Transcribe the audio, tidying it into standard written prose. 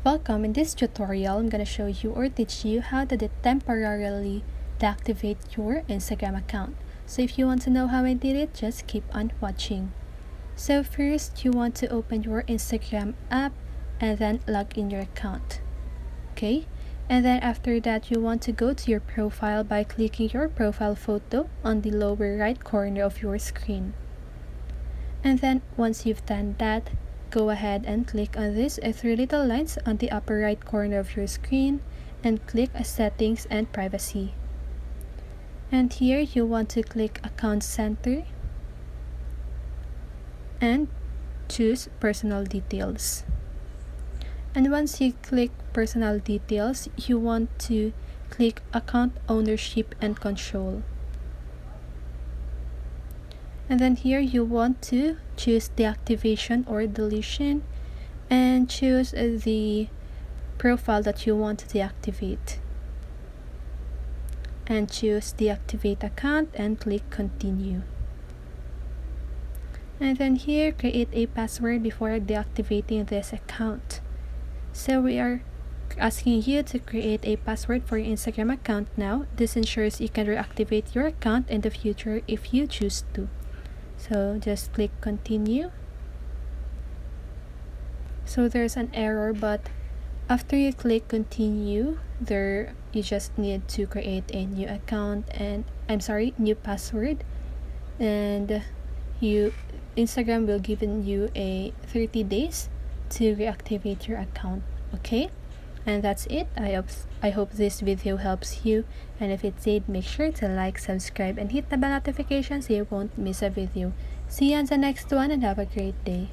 Welcome. In this tutorial, I'm going to show you or teach you how to temporarily deactivate your Instagram account. So if you want to know how I did it, just keep on watching. So first, you want to open your Instagram app and then log in your account. Okay? And then after that, you want to go to your profile by clicking your profile photo on the lower right corner of your screen. And then once you've done that, go ahead and click on these three little lines on the upper right corner of your screen and click Settings and Privacy. And here you want to click Account Center and choose Personal Details. And once you click Personal Details, you want to click Account Ownership and Control. And then here you want to choose deactivation or deletion and choose the profile that you want to deactivate. And choose deactivate account and click continue. And then here create a password before deactivating this account. So we are asking you to create a password for your Instagram account now. This ensures you can reactivate your account in the future if you choose to. So just click continue. So there's an error, but after you click continue, you just need to create a new account and new password, and Instagram will give you a 30 days to reactivate your account. Okay? And that's it. I hope this video helps you, and if it did, make sure to like, subscribe, and hit the bell notification so you won't miss a video. See you on the next one and have a great day.